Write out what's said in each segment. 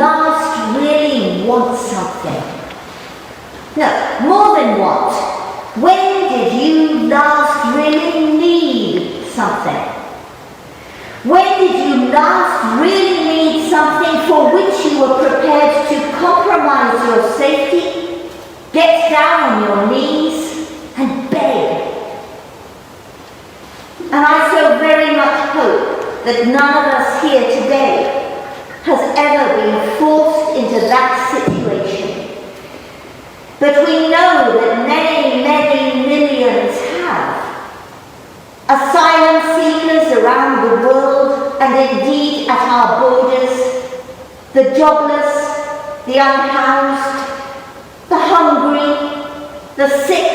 last really want something? No, more than want. When did you last really need something? When did you last really need something for which you were prepared to compromise your safety, get down on your knees, and beg? And I so very much hope that none of us here today has ever been forced into that situation. But we know that many, many millions have. Asylum seekers around the world, and indeed at our borders, the jobless, the unhoused, the hungry, the sick,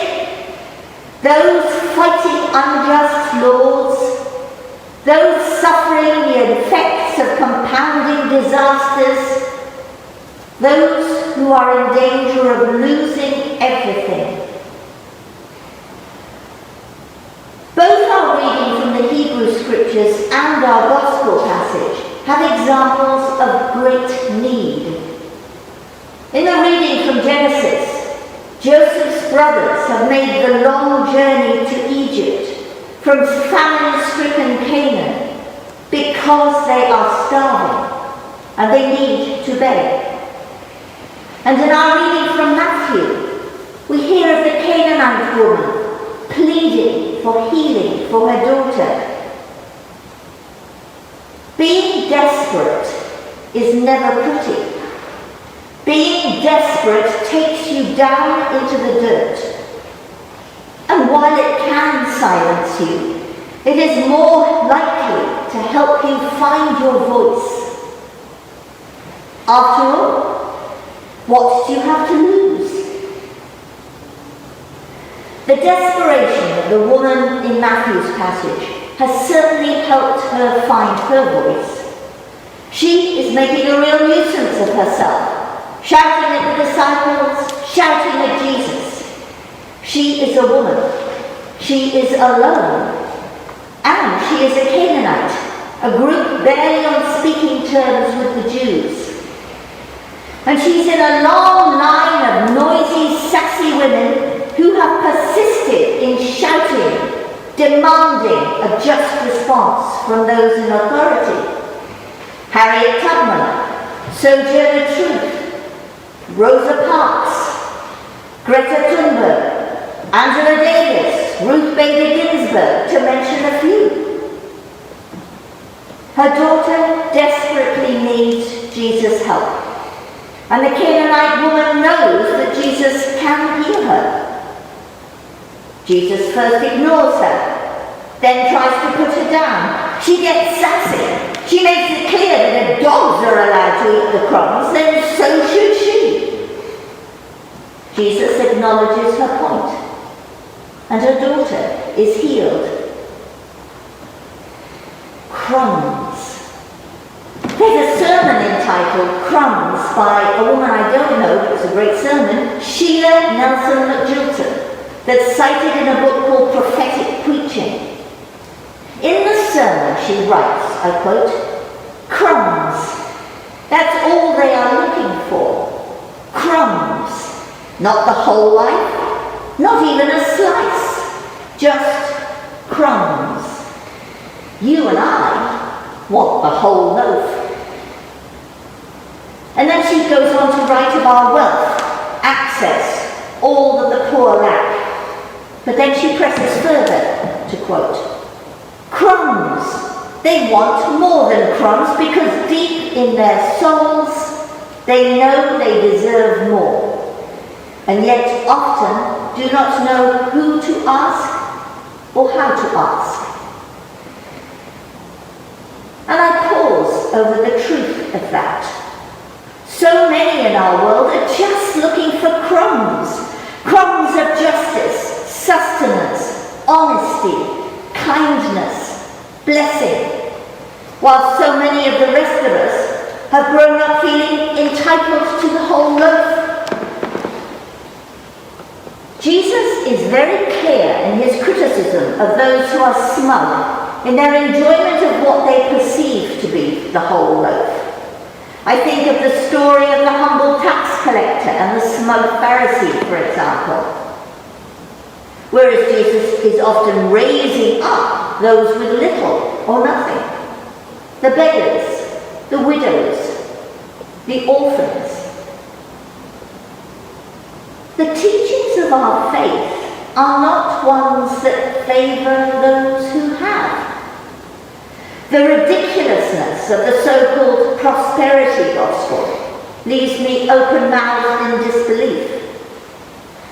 those fighting unjust laws, those suffering the effects of compounding disasters, those who are in danger of losing everything. Both our reading from the Hebrew Scriptures and our Gospel passage have examples of great need. In the reading from Genesis, Joseph's brothers have made the long journey to Egypt from famine-stricken Canaan because they are starving and they need to beg. And in our reading from Matthew, we hear of the Canaanite woman pleading for healing for her daughter. Being desperate is never pretty. Being desperate takes you down into the dirt. And while it can silence you, it is more likely to help you find your voice. After all, what do you have to lose? The desperation of the woman in Matthew's passage has certainly helped her find her voice. She is making a real nuisance of herself, shouting at the disciples, shouting at Jesus. She is a woman. She is alone. And she is a Canaanite, a group barely on speaking terms with the Jews. And she's in a long line of noisy, sassy women who have persisted in shouting, demanding a just response from those in authority. Harriet Tubman, Sojourner Truth, Rosa Parks, Greta Thunberg, Angela Davis, Ruth Bader Ginsburg, to mention a few. Her daughter desperately needs Jesus' help. And the Canaanite woman knows that Jesus can heal her. Jesus first ignores her, then tries to put her down. She gets sassy. She makes it clear that if dogs are allowed to eat the crumbs, then so should she. Jesus acknowledges her point, and her daughter is healed. Crumbs. There's a sermon entitled Crumbs by a woman I don't know, but it's a great sermon, Sheila Nelson McJilton, that's cited in a book called Prophetic Preaching. In the sermon she writes, I quote, "Crumbs, that's all they are looking for. Crumbs. Not the whole life, not even a slice, just crumbs. You and I want the whole loaf." And then she goes on to write of our wealth, access, all that the poor lack. But then she presses further to quote, "Crumbs. They want more than crumbs because deep in their souls they know they deserve more, and yet often do not know who to ask or how to ask." And I pause over the truth of that. So many in our world are just looking for crumbs. Crumbs of justice, sustenance, honesty, kindness, blessing. While so many of the rest of us have grown up feeling entitled to the whole loaf. Jesus is very clear in his criticism of those who are smug in their enjoyment of what they perceive to be the whole loaf. I think of the story of the humble tax collector and the smug Pharisee, for example. Whereas Jesus is often raising up those with little or nothing. The beggars, the widows, the orphans. The teachings of our faith are not ones that favour those who have. The ridiculousness of the so-called prosperity gospel leaves me open-mouthed in disbelief.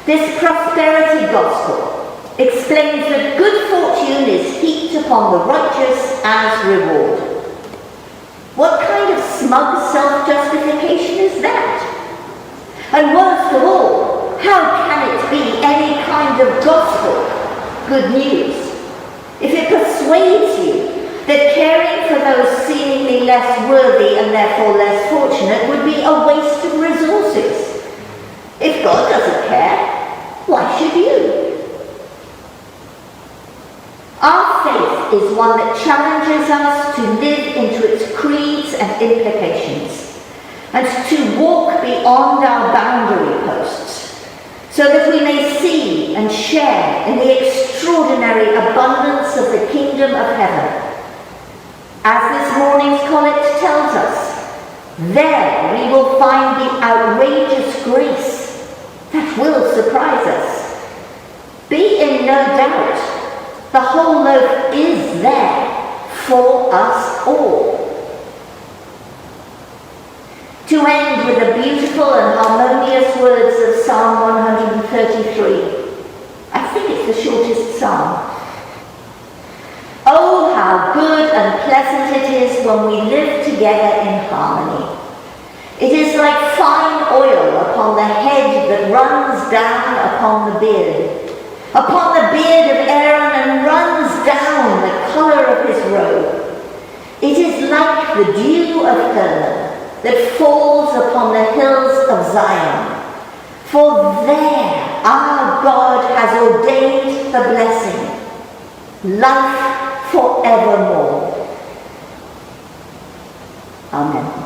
This prosperity gospel explains that good fortune is heaped upon the righteous as reward. What kind of smug self-justification is that? And worst of all, how can it be any kind of gospel, good news, if it persuades you that caring for those seemingly less worthy and therefore less fortunate would be a waste of resources? If God doesn't care, why should you? Our faith is one that challenges us to live into its creeds and implications, and to walk beyond our boundary posts, so that we may see and share in the extraordinary abundance of the kingdom of heaven. As this morning's collect tells us, there we will find the outrageous grace that will surprise us. Be in no doubt, the whole loaf is there for us all. To end with the beautiful and harmonious words of Psalm 133. I think it's the shortest psalm. Oh, how good and pleasant it is when we live together in harmony. It is like fine oil upon the head that runs down upon the beard of Aaron, and runs down the colour of his robe. It is like the dew of Hermon that falls upon the hills of Zion. For there our God has ordained the blessing, life forevermore. Amen.